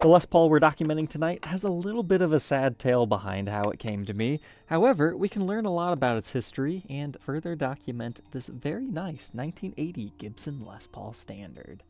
The Les Paul we're documenting tonight has a little bit of a sad tale behind how it came to me. However, we can learn a lot about its history and further document this very nice 1980 Gibson Les Paul Standard.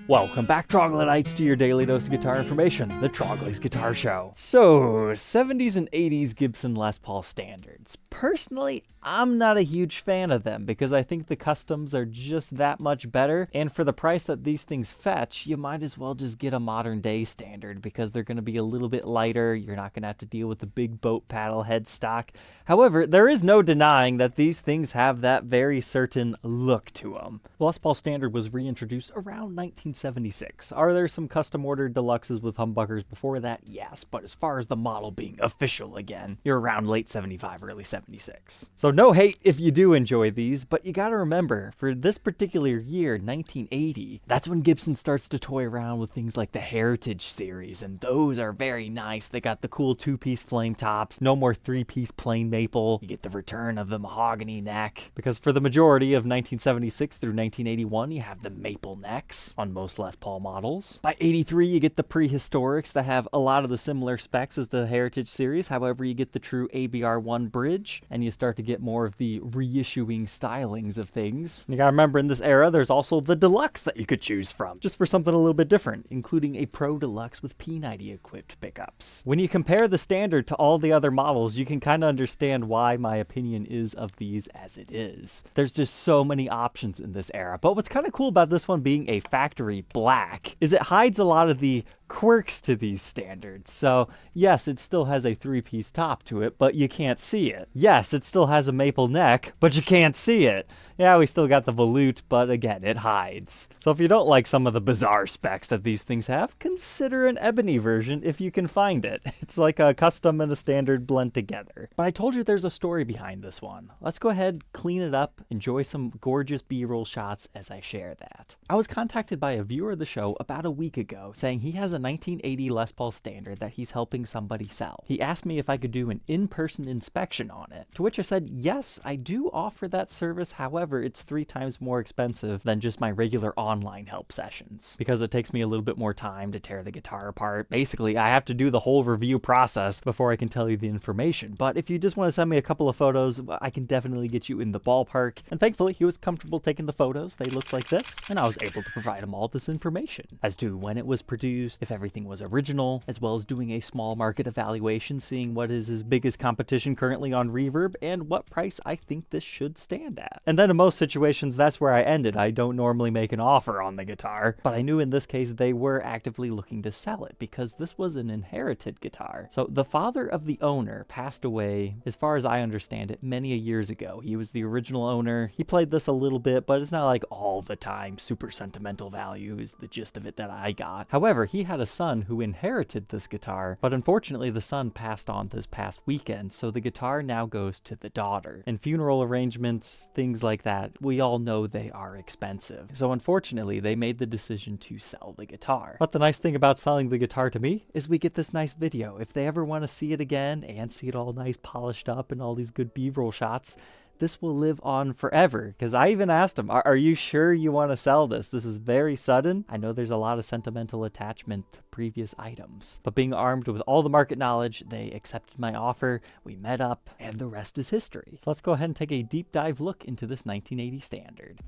Welcome back, Troglodytes, to your daily dose of guitar information, the Trogly's Guitar Show. So, 70s and 80s Gibson Les Paul Standards. Personally, I'm not a huge fan of them because I think the customs are just that much better, and for the price that these things fetch, you might as well just get a modern day standard because they're going to be a little bit lighter, you're not going to have to deal with the big boat paddle headstock. However, there is no denying that these things have that very certain look to them. The Les Paul Standard was reintroduced around 1976. Are there some custom ordered deluxes with humbuckers before that? Yes, but as far as the model being official again, you're around late 75, early 76. So no hate if you do enjoy these, but you gotta remember, for this particular year, 1980, that's when Gibson starts to toy around with things like the Heritage series, and those are very nice. They got the cool two-piece flame tops, no more three-piece plain maple. You get the return of the mahogany neck, because for the majority of 1976 through 1981, you have the maple necks on most Les Paul models. By 83, you get the prehistorics that have a lot of the similar specs as the Heritage series. However, you get the true ABR1 bridge, and you start to get more of the reissuing stylings of things. You gotta remember, in this era, there's also the deluxe that you could choose from, just for something a little bit different, including a Pro Deluxe with P90 equipped pickups. When you compare the Standard to all the other models, you can kind of understand why my opinion is of these as it is. There's just so many options in this era, but what's kind of cool about this one being a factory black is it hides a lot of the quirks to these standards. So yes, it still has a three-piece top to it, but you can't see it. Yes, it still has a maple neck, but you can't see it. Yeah, we still got the volute, but again, it hides. So if you don't like some of the bizarre specs that these things have, consider an Ebony version if you can find it. It's like a custom and a standard blend together. But I told you there's a story behind this one. Let's go ahead, clean it up, enjoy some gorgeous B-roll shots as I share that. I was contacted by a viewer of the show about a week ago saying he has a 1980 Les Paul Standard that he's helping somebody sell. He asked me if I could do an in-person inspection on it, to which I said, yes, I do offer that service. However, it's 3 times more expensive than just my regular online help sessions because it takes me a little bit more time to tear the guitar apart. Basically, I have to do the whole review process before I can tell you the information. But if you just want to send me a couple of photos, I can definitely get you in the ballpark. And thankfully, he was comfortable taking the photos. They looked like this, and I was able to provide him all this information as to when it was produced, if everything was original, as well as doing a small market evaluation, seeing what is his biggest competition currently on Reverb and what price I think this should stand at. And then in most situations, that's where I ended. I don't normally make an offer on the guitar, but I knew in this case they were actively looking to sell it because this was an inherited guitar. So the father of the owner passed away, as far as I understand it, many years ago. He was the original owner. He played this a little bit, but it's not like all the time super sentimental value is the gist of it that I got. However, he had a son who inherited this guitar, but unfortunately the son passed on this past weekend, so the guitar now goes to the daughter. And funeral arrangements, things like that, we all know they are expensive. So unfortunately, they made the decision to sell the guitar. But the nice thing about selling the guitar to me is we get this nice video. If they ever want to see it again and see it all nice polished up and all these good B-roll shots, this will live on forever. Because I even asked him, are you sure you want to sell this? This is very sudden. I know there's a lot of sentimental attachment to previous items. But being armed with all the market knowledge, they accepted my offer, we met up, and the rest is history. So let's go ahead and take a deep dive look into this 1980 Standard.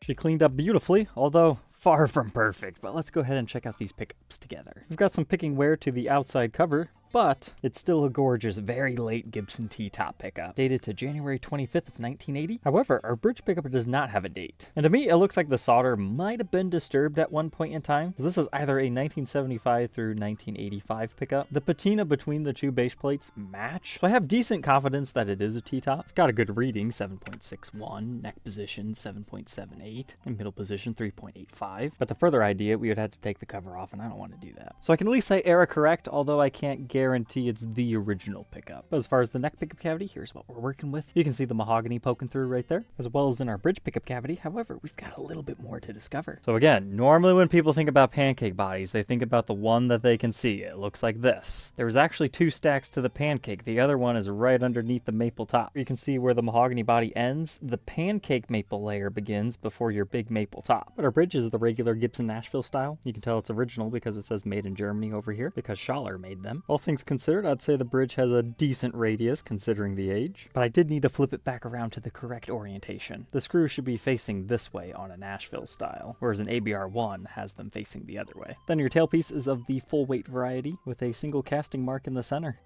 She cleaned up beautifully, although far from perfect, but let's go ahead and check out these pickups together. We've got some picking wear to the outside cover, but it's still a gorgeous, very late Gibson T-top pickup, dated to January 25th of 1980. However, our bridge pickup does not have a date. And to me, it looks like the solder might have been disturbed at one point in time. This is either a 1975 through 1985 pickup. The patina between the two base plates match, so I have decent confidence that it is a T-top. It's got a good reading, 7.61, neck position 7.78, and middle position 3.85. But to further idea, we would have to take the cover off, and I don't want to do that. So I can at least say error correct, although I can't guarantee it's the original pickup. As far as the neck pickup cavity, here's what we're working with. You can see the mahogany poking through right there, as well as in our bridge pickup cavity. However, we've got a little bit more to discover. So again, normally when people think about pancake bodies, they think about the one that they can see. It looks like this. There was actually 2 stacks to the pancake. The other one is right underneath the maple top. You can see where the mahogany body ends. The pancake maple layer begins before your big maple top. But our bridge is the regular Gibson Nashville style. You can tell it's original because it says made in Germany over here, because Schaller made them. All things considered, I'd say the bridge has a decent radius considering the age, but I did need to flip it back around to the correct orientation. The screw should be facing this way on a Nashville style, whereas an ABR1 has them facing the other way. Then your tailpiece is of the full weight variety with a single casting mark in the center.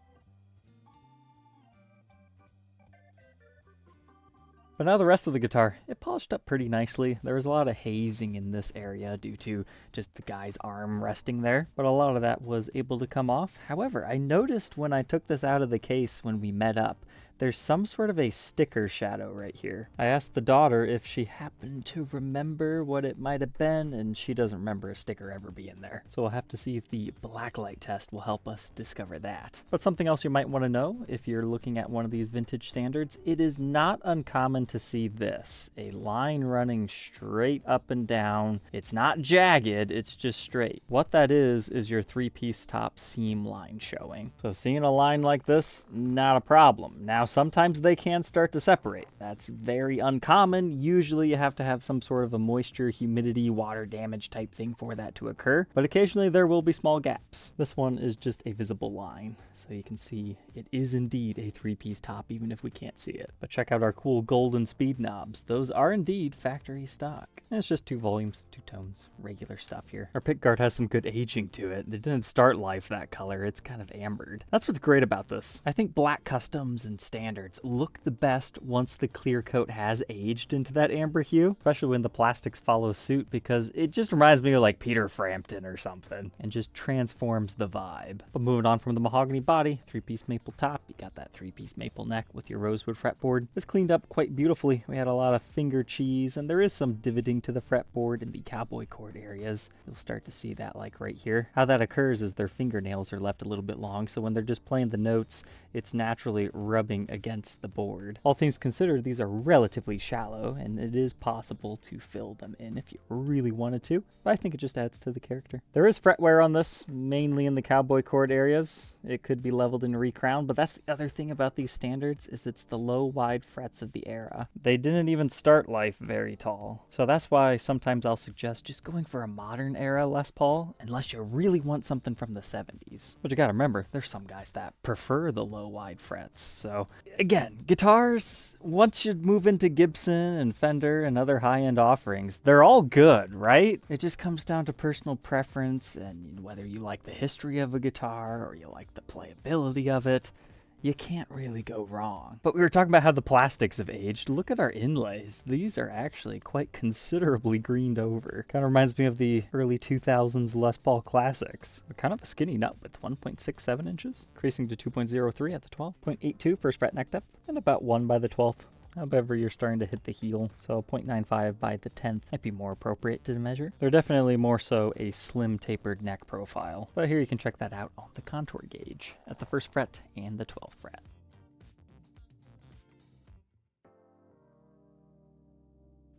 But now the rest of the guitar, it polished up pretty nicely. There was a lot of hazing in this area due to just the guy's arm resting there, but a lot of that was able to come off. However, I noticed when I took this out of the case when we met up, there's some sort of a sticker shadow right here. I asked the daughter if she happened to remember what it might have been, and she doesn't remember a sticker ever being there. So we'll have to see if the blacklight test will help us discover that. But something else you might want to know if you're looking at one of these vintage standards, it is not uncommon to see this. A line running straight up and down. It's not jagged, it's just straight. What that is your 3-piece top seam line showing. So seeing a line like this, not a problem. Now sometimes they can start to separate. That's very uncommon. Usually you have to have some sort of a moisture, humidity, water damage type thing for that to occur, but occasionally there will be small gaps. This one is just a visible line, so you can see it is indeed a 3-piece top even if we can't see it. But check out our cool golden speed knobs. Those are indeed factory stock. And it's just 2 volumes, 2 tones, regular stuff here. Our pickguard has some good aging to it. It didn't start life that color. It's kind of ambered. That's what's great about this. I think black customs and standards look the best once the clear coat has aged into that amber hue, especially when the plastics follow suit, because it just reminds me of like Peter Frampton or something and just transforms the vibe. But moving on from the mahogany body, 3-piece maple top, you got that 3-piece maple neck with your rosewood fretboard. It's cleaned up quite beautifully. We had a lot of finger cheese and there is some divoting to the fretboard in the cowboy chord areas. You'll start to see that like right here. How that occurs is their fingernails are left a little bit long, so when they're just playing the notes, it's naturally rubbing against the board. All things considered, these are relatively shallow and it is possible to fill them in if you really wanted to, but I think it just adds to the character. There is fret wear on this, mainly in the cowboy chord areas. It could be leveled and recrowned, but that's the other thing about these standards is it's the low wide frets of the era. They didn't even start life very tall, so that's why sometimes I'll suggest just going for a modern era Les Paul unless you really want something from the 70s. But you gotta remember, there's some guys that prefer the low wide frets. So again, guitars, once you move into Gibson and Fender and other high-end offerings, they're all good, right? It just comes down to personal preference and whether you like the history of a guitar or you like the playability of it. You can't really go wrong. But we were talking about how the plastics have aged. Look at our inlays. These are actually quite considerably greened over. Kind of reminds me of the early 2000s Les Paul Classics. They're kind of a skinny nut with 1.67 inches, increasing to 2.03 at the 12th, 0.82 first fret neck depth, and about 1 by the 12th. However, you're starting to hit the heel, so 0.95 by the 10th might be more appropriate to measure. They're definitely more so a slim tapered neck profile, but here you can check that out on the contour gauge at the 1st fret and the 12th fret.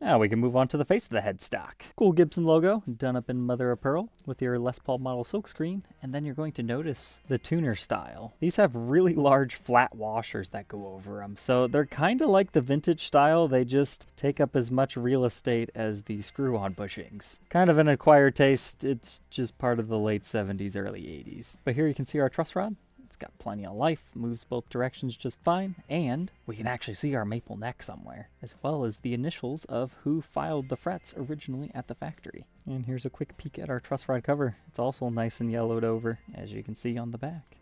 Now we can move on to the face of the headstock. Cool Gibson logo done up in mother of pearl with your Les Paul model silkscreen, and then you're going to notice the tuner style. These have really large flat washers that go over them, so they're kind of like the vintage style. They just take up as much real estate as the screw-on bushings. Kind of an acquired taste. It's just part of the late 70s, early 80s. But here you can see our truss rod. It's got plenty of life, moves both directions just fine, and we can actually see our maple neck somewhere, as well as the initials of who filed the frets originally at the factory. And here's a quick peek at our truss rod cover. It's also nice and yellowed over, as you can see on the back.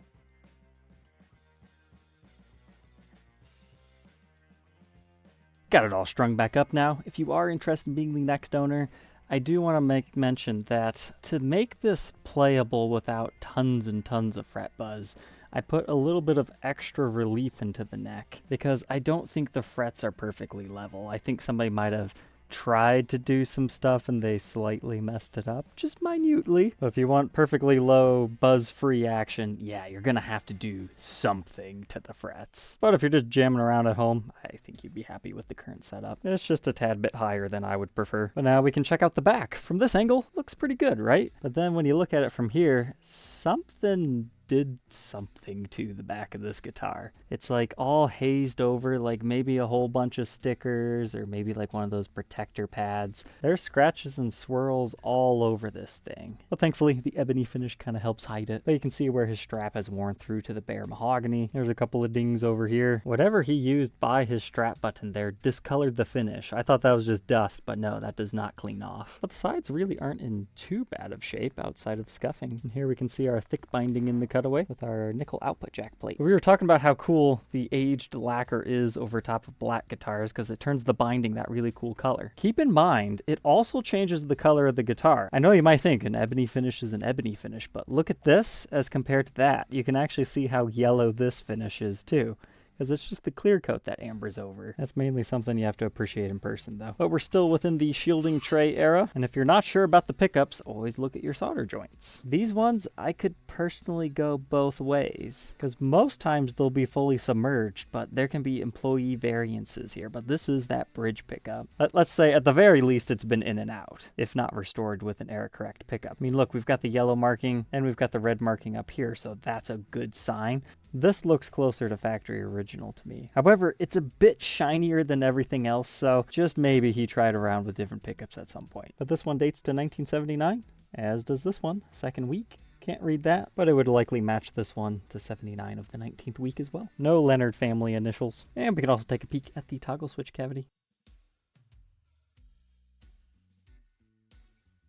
Got it all strung back up now. If you are interested in being the next owner, I do want to make mention that to make this playable without tons and tons of fret buzz, I put a little bit of extra relief into the neck because I don't think the frets are perfectly level. I think somebody might have tried to do some stuff and they slightly messed it up, just minutely. But if you want perfectly low, buzz-free action, yeah, you're gonna have to do something to the frets. But if you're just jamming around at home, I think you'd be happy with the current setup. It's just a tad bit higher than I would prefer. But now we can check out the back. From this angle, looks pretty good, right? But then when you look at it from here, something did something to the back of this guitar. It's like all hazed over, like maybe a whole bunch of stickers or maybe like one of those protector pads. There's scratches and swirls all over this thing. But thankfully, the ebony finish kind of helps hide it. But you can see where his strap has worn through to the bare mahogany. There's a couple of dings over here. Whatever he used by his strap button there discolored the finish. I thought that was just dust, but no, that does not clean off. But the sides really aren't in too bad of shape outside of scuffing. And here we can see our thick binding in the cutaway with our nickel output jack plate. We were talking about how cool the aged lacquer is over top of black guitars because it turns the binding that really cool color. Keep in mind, it also changes the color of the guitar. I know you might think an ebony finish is an ebony finish, but look at this as compared to that. You can actually see how yellow this finish is too, because it's just the clear coat that ambers over. That's mainly something you have to appreciate in person though. But we're still within the shielding tray era, and if you're not sure about the pickups, always look at your solder joints. These ones, I could personally go both ways, because most times they'll be fully submerged, but there can be employee variances here, but this is that bridge pickup. Let's say at the very least it's been in and out, if not restored with an error correct pickup. I mean, look, we've got the yellow marking, and we've got the red marking up here, so that's a good sign. This looks closer to factory original to me. However, it's a bit shinier than everything else, so just maybe he tried around with different pickups at some point. But this one dates to 1979, as does this one, second week. Can't read that, but it would likely match this one to 79 of the 19th week as well. No Leonard family initials. And we can also take a peek at the toggle switch cavity.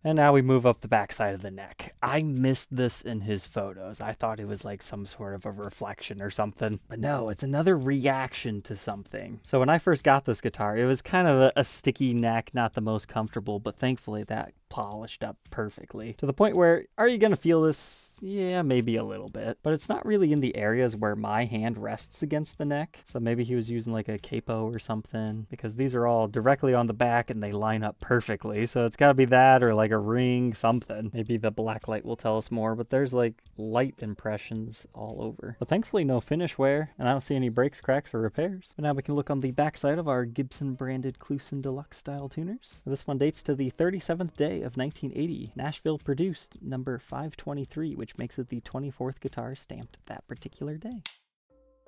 And now we move up the backside of the neck. I missed this in his photos. I thought it was like some sort of a reflection or something. But no, it's another reaction to something. So when I first got this guitar, it was kind of a sticky neck, not the most comfortable, but thankfully that polished up perfectly. To the point where, are you gonna feel this? Yeah, maybe a little bit. But it's not really in the areas where my hand rests against the neck. So maybe he was using like a capo or something, because these are all directly on the back and they line up perfectly. So it's gotta be that or like a ring, something. Maybe the black light will tell us more, but there's like light impressions all over. But thankfully no finish wear, and I don't see any breaks, cracks, or repairs. But now we can look on the backside of our Gibson branded Clusen Deluxe style tuners. This one dates to the 37th day of 1980. Nashville produced number 523, which makes it the 24th guitar stamped that particular day.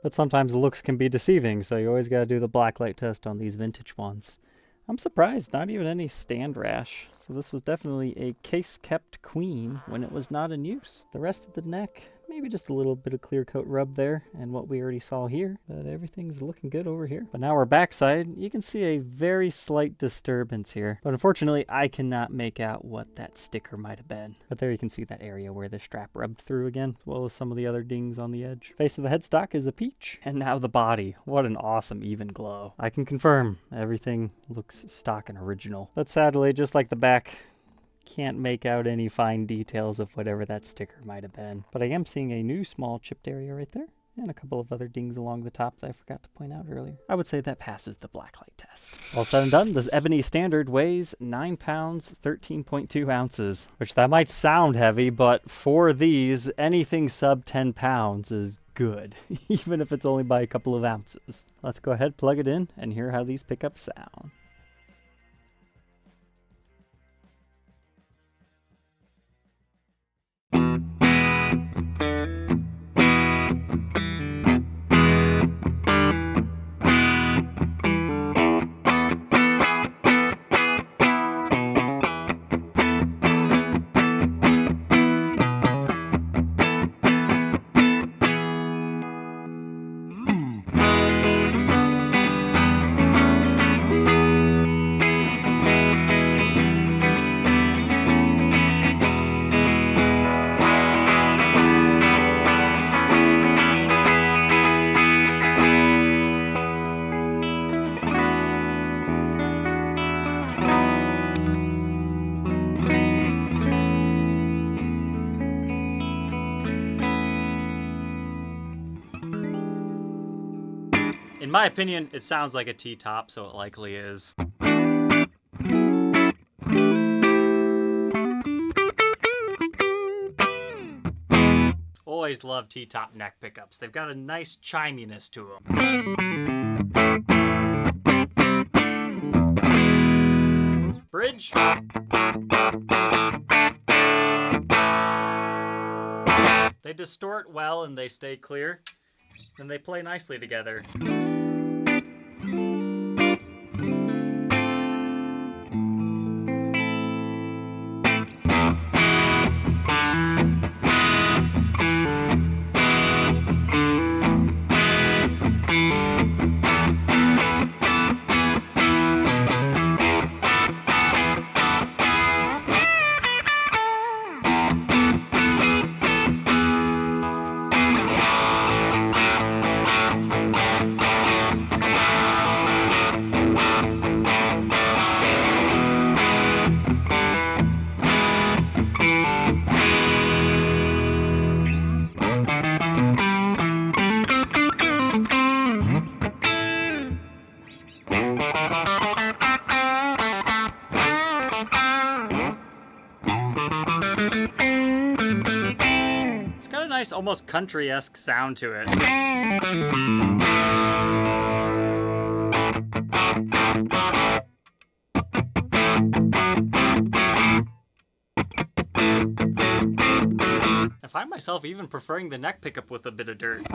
But sometimes the looks can be deceiving, so you always gotta do the blacklight test on these vintage ones. I'm surprised, not even any stand rash. So this was definitely a case-kept queen when it was not in use. The rest of the neck, maybe just a little bit of clear coat rub there and what we already saw here, but everything's looking good over here. But now our backside, you can see a very slight disturbance here. But unfortunately, I cannot make out what that sticker might have been. But there you can see that area where the strap rubbed through again, as well as some of the other dings on the edge. Face of the headstock is a peach. And now the body. What an awesome even glow. I can confirm everything looks stock and original. But sadly, just like the back, can't make out any fine details of whatever that sticker might have been. But I am seeing a new small chipped area right there, and a couple of other dings along the top that I forgot to point out earlier. I would say that passes the blacklight test. All said and done, this Ebony Standard weighs 9 pounds, 13.2 ounces, which that might sound heavy, but for these, anything sub 10 pounds is good, even if it's only by a couple of ounces. Let's go ahead, plug it in, and hear how these pickups sound. In my opinion, it sounds like a T-top, so it likely is. always love T-top neck pickups. They've got a nice chiminess to them. Bridge. They distort well and they stay clear, and they play nicely together. Nice, almost country-esque sound to it. I find myself even preferring the neck pickup with a bit of dirt.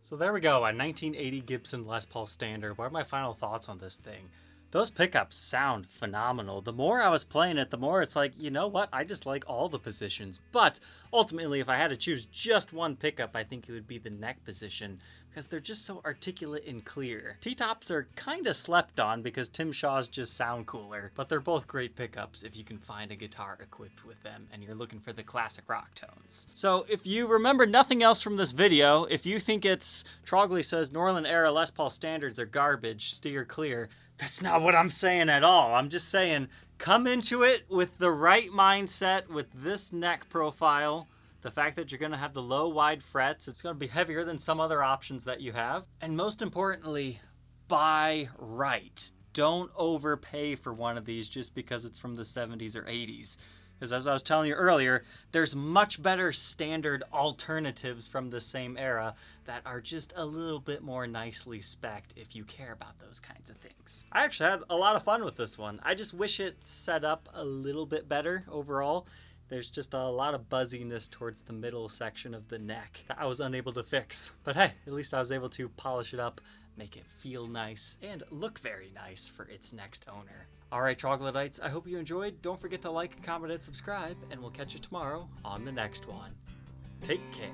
So there we go, a 1980 Gibson Les Paul Standard. What are my final thoughts on this thing? Those pickups sound phenomenal. The more I was playing it, the more it's like, you know what? I just like all the positions. But ultimately, if I had to choose just one pickup, I think it would be the neck position because they're just so articulate and clear. T-tops are kind of slept on because Tim Shaw's just sound cooler, but they're both great pickups if you can find a guitar equipped with them and you're looking for the classic rock tones. So if you remember nothing else from this video, if you think it's Trogly says Norland era Les Paul Standards are garbage, steer clear, that's not what I'm saying at all. I'm just saying come into it with the right mindset with this neck profile. The fact that you're going to have the low, wide frets, it's going to be heavier than some other options that you have. And most importantly, buy right. Don't overpay for one of these just because it's from the 70s or 80s. Because as I was telling you earlier, there's much better standard alternatives from the same era that are just a little bit more nicely spec'd if you care about those kinds of things. I actually had a lot of fun with this one. I just wish it set up a little bit better overall. There's just a lot of buzziness towards the middle section of the neck that I was unable to fix. But hey, at least I was able to polish it up, make it feel nice, and look very nice for its next owner. Alright, Troglodytes, I hope you enjoyed. Don't forget to like, comment, and subscribe, and we'll catch you tomorrow on the next one. Take care.